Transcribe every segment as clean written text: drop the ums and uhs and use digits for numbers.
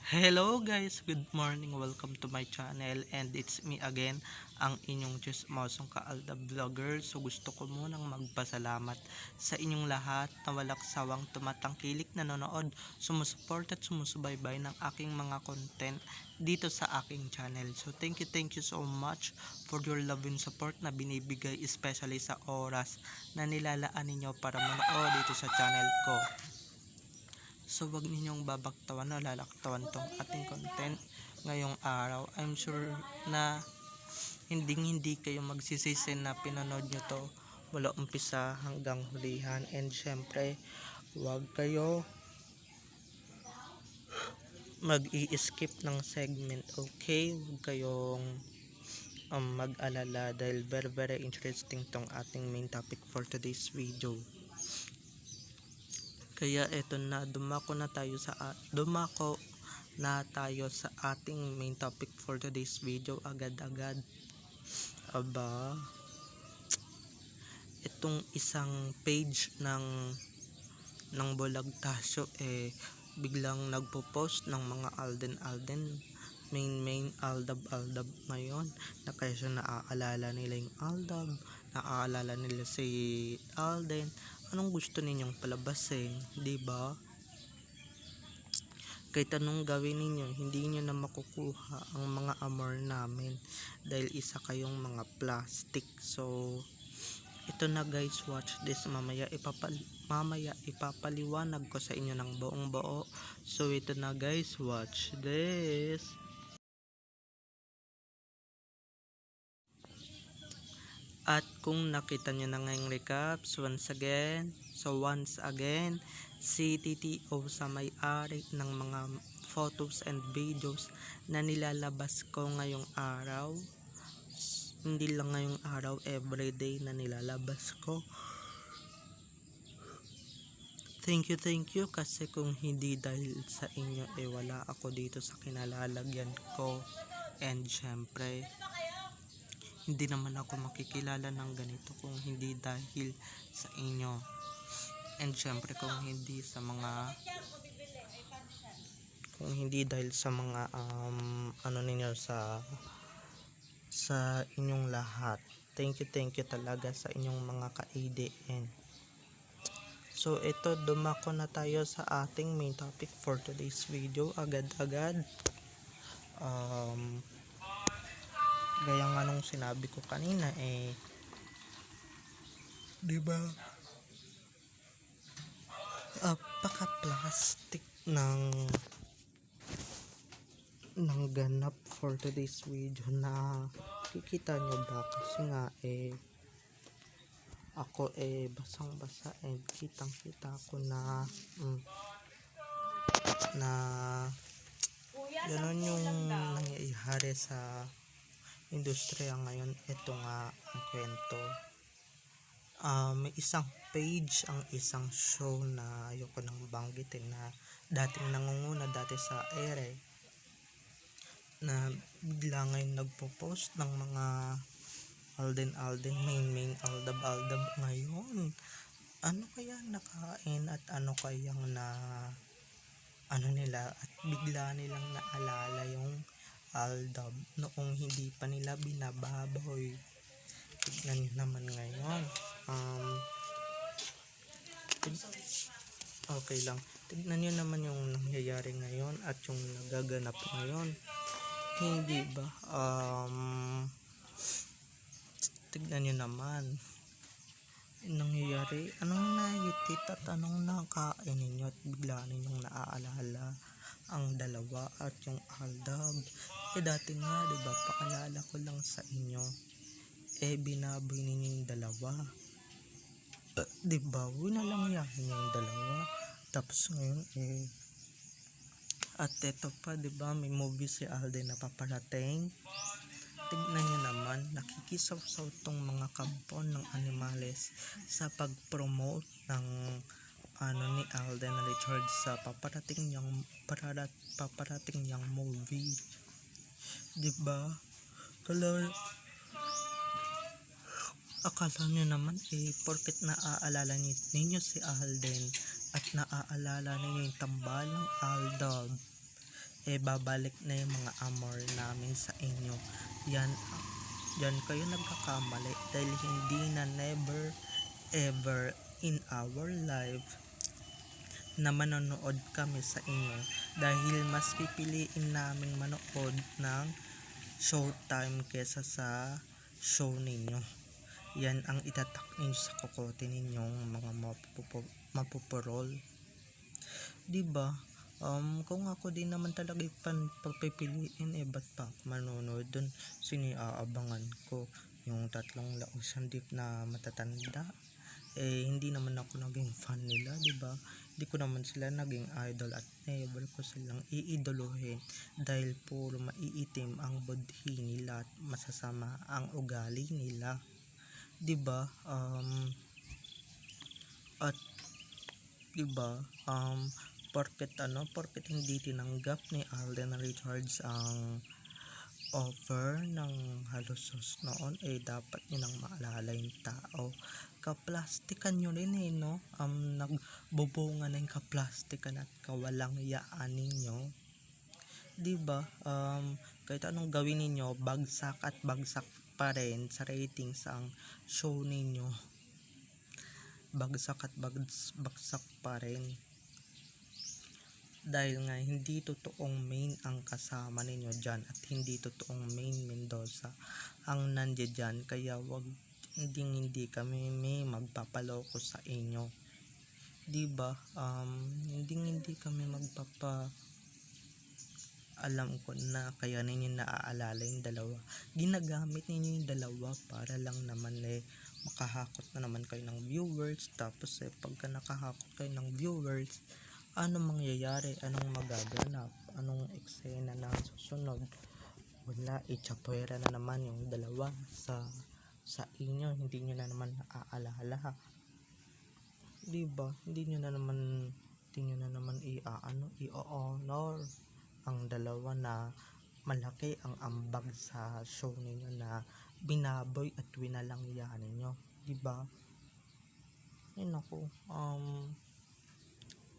Hello guys, good morning, welcome to my channel and it's me again, ang inyong chismosong kaalda vlogger. So gusto ko munang magpasalamat sa inyong lahat na walang sawang tumatangkilik, nanonood, sumusuport at sumusubaybay ng aking mga content dito sa aking channel. So thank you so much for your love and support na binibigay, especially sa oras na nilalaan ninyo para manood dito sa channel ko. So wag ninyong babaktawan o lalaktawan tong ating content ngayong araw. I'm sure na hindi kayo magsisisi na pinanood nyo to mula umpisa hanggang hulihan. And syempre wag kayo mag-i-skip ng segment, okay? Wag kayong mag-alala dahil very interesting tong ating main topic for today's video. Kaya eto na, dumako na tayo sa ating main topic for today's video agad-agad. Aba, itong isang page ng Bulag Tasyo biglang nagpo-post ng mga Alden main aldab ngayon, na kaya siya naaalala nila yung aldab, naaalala nila si Alden. Anong gusto ninyong palabasin, di ba? Kahit anong gawin ninyo, hindi nyo na makukuha ang mga amor namin dahil isa kayong mga plastic. So ito na guys, watch this. Mamaya ipapaliwanag ko sa inyo ng buong buo. So ito na guys, watch this. At kung nakita nyo na ngayong recaps, once again, si TTO sa may-ari ng mga photos and videos na nilalabas ko ngayong araw. Hindi lang ngayong araw, everyday na nilalabas ko. Thank you kasi kung hindi dahil sa inyo wala ako dito sa kinalalagyan ko. And syempre hindi naman ako makikilala ng ganito kung hindi dahil sa inyo. And syempre kung hindi dahil sa mga ano ninyo sa inyong lahat. Thank you talaga sa inyong mga ka-ADN. So ito, dumako na tayo sa ating main topic for today's video agad-agad. Gaya nga nung sinabi ko kanina di ba? Paka-plastic ng ganap for today's video na kikita nyo ba? Kasi nga ako basang-basa and kitang-kita ko na gano'n yung nangyayari sa industriya ngayon. Ito nga ang kwento. May isang page, ang isang show na ayoko nang banggitin, na dating nangunguna dati sa ere, na bigla ngayon nagpo-post ng mga Alden main aldab ngayon. Ano kaya nakain at ano kayang nila, at bigla nilang naalala yung aldab noong hindi pa nila binababoy. Tignan nyo naman ngayon. Okay lang. Tignan nyo naman yung nangyayari ngayon at yung nagaganap ngayon. Hindi ba? Tignan nyo naman nangyayari. Anong nahitit at anong nakain ninyo at bigla ninyong naaalala ang dalawa at yung aldab. Dati nga, diba, paalala ko lang sa inyo, binaboy ninyo yung dalawa. Diba, winalangyari niya yung dalawa. Tapos ngayon at eto pa, diba, may movie si Alden na paparating. Tignan nyo naman, nakikisaw-saw tong mga kampon ng animales sa pag-promote ng ni Alden Richards sa paparating niyang movie. Diba? Akala nyo naman porket naaalala ninyo si Alden at naaalala ninyo yung tambalang aldab, babalik na yung mga amor namin sa inyo. Yan, yan kayo nagkakamali dahil hindi na never ever in our life na manonood kami sa inyo dahil mas pipiliin namin manood ng showtime kesa sa show ninyo. Yan ang itatak ninyo sa kokote ninyong mga mapupurol. Diba? Kung ako din naman talaga pagpipiliin, ba't pa ako manonood dun? Siniaabangan ko yung tatlong lausandip na matatanda. Hindi naman ako naging fan nila, diba? Hindi ko naman sila naging idol at never ko silang iidoluhin dahil puro maiitim ang budhi nila at masasama ang ugali nila, diba? At diba, porket hindi tinanggap ni Alden Richards ang offer ng halusos noon, dapat nyo nang maalala yung tao. Kaplastikan nyo rin no? Nagbubunga na yung kaplastikan at kawalang yaan ninyo. Diba? Kahit anong gawin ninyo, bagsak at bagsak pa rin sa ratings ang show ninyo. Bagsak at bagsak pa rin. Dahil nga hindi totoong main ang kasama ninyo dyan at hindi totoong main Mendoza ang nandiyan dyan, kaya wag hindi kami may magpapaloko sa inyo, diba? Hindi kami alam ko na kaya ninyo naaalala yung dalawa, ginagamit ninyo yung dalawa para lang naman makahakot na naman kayo ng viewers. Tapos pagka nakahakot kayo ng viewers, ano mangyayari? Anong magaganap? Anong eksena na susunod? Wala, itsapuera na naman yung dalawa sa inyo. Hindi nyo na naman naaalala, diba? Hindi nyo na naman i-honor ang dalawa na malaki ang ambag sa show ninyo na binaboy at winalang yan ninyo, diba? Yun ako,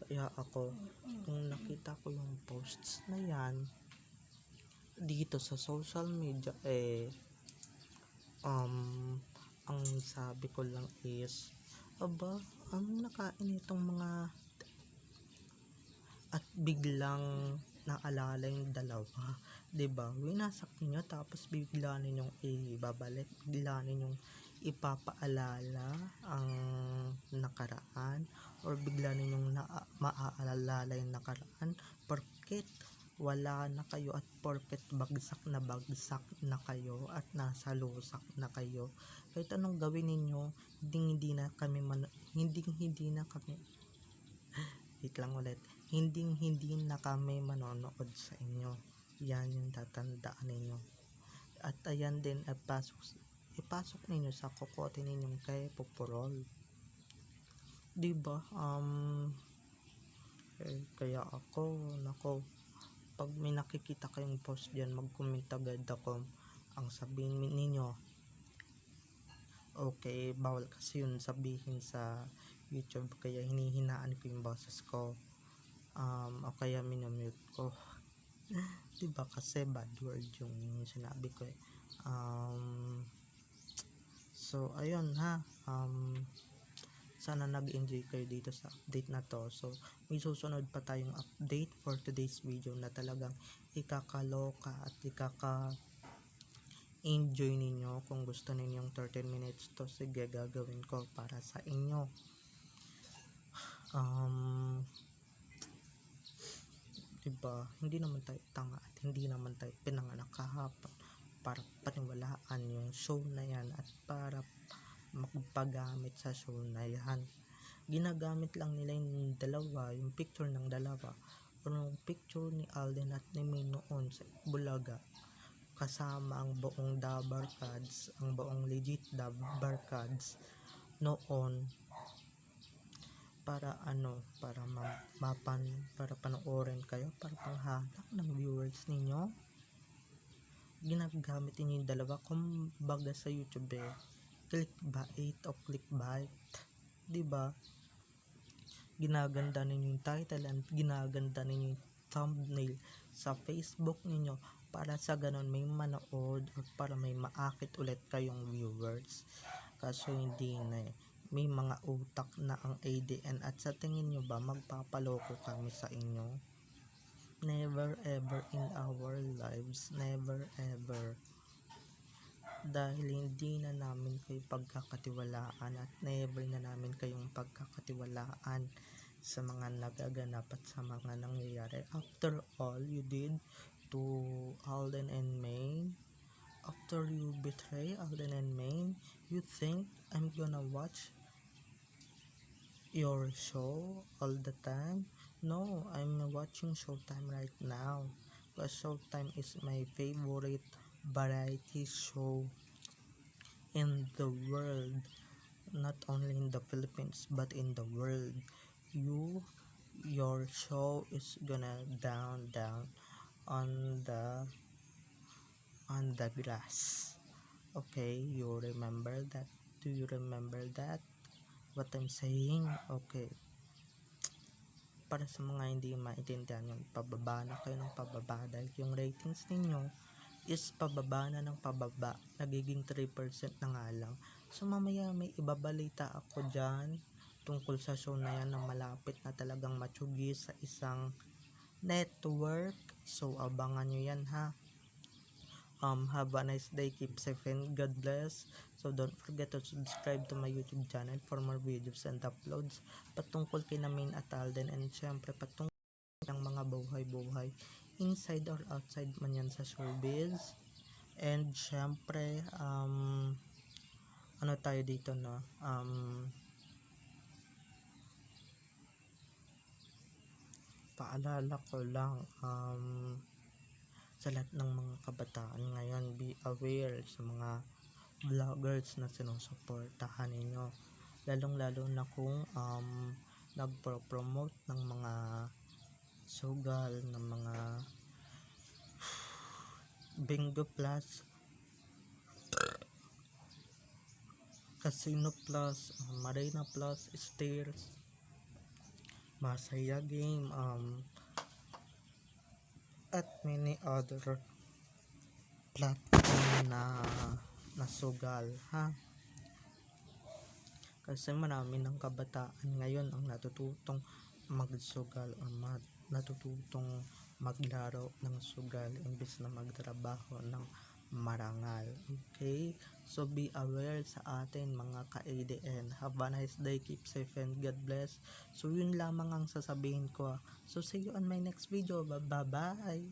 kaya ako, kung nakita ko yung posts na yan dito sa social media, ang sabi ko lang is, ang nakain itong mga, at biglang naalala yung dalawa, diba? Winasak niyo tapos bigla ninyong ibabalik, bigla ninyong ipapaalala ang nakaraan, or bigla ninyong maaalala yung nakaraan porket wala na kayo at porket bagsak na kayo at nasa lusak na kayo. Kahit anong gawin ninyo, hindi na kami wait lang ulit, hindi na kami manonood sa inyo. Yan yung tatandaan ninyo. At ayan din, ipasok ninyo sa kokote ninyong kay Pupurol, diba? Kaya ako, pag may nakikita kayong post dyan, mag-comment agad ako. Ang sabihin ninyo, okay, bawal kasi yun sabihin sa YouTube, kaya hinihinaan ko yung boses ko, o kaya minamute ko. Diba? Kasi bad word yung sinabi ko so ayun ha, sana nag-enjoy kayo dito sa update na to. So may susunod pa tayong update for today's video na talagang ikakaloka at enjoy ninyo. Kung gusto ninyong 13 minutes to, sige, gagawin ko para sa inyo. Diba? Hindi naman tayo tanga at hindi naman tayo pinanganak kahapon para paniwalaan yung show na yan at para magpagamit sa show na yan. Ginagamit lang nila yung dalawa, yung picture ng dalawa, o yung picture ni Alden at ni May noon sa Bulaga, kasama ang buong Dabarkads, ang buong legit Dabarkads noon, para para panoorin kayo, para panghanap ng viewers ninyo. Ginagamit niyo yung dalawa, kumbaga sa YouTube clickbait o clickbait, diba? Ginaganda ninyo yung title and ginaganda ninyo yung thumbnail sa Facebook ninyo para sa ganon may manood at para may maakit ulit kayong viewers. Kaso hindi na eh. May mga utak na ang ADN at sa tingin nyo ba magpapaloko kami sa inyo? Never ever in our lives, never ever. Dahil hindi na namin kayo pagkakatiwalaan at never na namin kayong pagkakatiwalaan sa mga nagaganap at sa mga nangyayari. After all you did to Alden and Maine, after you betray Alden and Maine, you think I'm gonna watch your show all the time? No, I'm watching Showtime right now because Showtime is my favorite variety show in the world, not only in the Philippines but in the world. Your show is gonna down on the grass. Okay, you remember that? Do you remember that? What I'm saying? Okay. Para sa mga hindi maintindihan yung pababa na kayo ng pababa dahil yung ratings ninyo is pababa na ng pababa, nagiging 3% na nga lang. So mamaya may ibabalita ako dyan tungkol sa show na yan na malapit na talagang matsugi sa isang network. So abangan nyo yan ha. Have a nice day, keep safe and God bless. So don't forget to subscribe to my YouTube channel for more videos and uploads patungkol kay Maine at Alden, and syempre patungkol ng mga buhay-buhay inside or outside man yan sa showbiz. And syempre ano tayo dito no, paalala ko lang sa lahat ng mga kabataan ngayon, be aware sa mga vloggers na sinusuportahan ninyo, lalong lalo na kung nagpro-promote ng mga sugal, ng mga Bingo Plus, Casino Plus, Marina Plus, Stairs, Masaya Game, at many other platform na sugal ha. Kasi marami ng kabataan ngayon ang natututong magsugal o natututong maglaro ng sugal imbes na magtrabaho ng marangal. Okay? So be aware sa atin mga ka-ADN. Have a nice day, keep safe and God bless. So yun lamang ang sasabihin ko. So see you on my next video. Bye bye.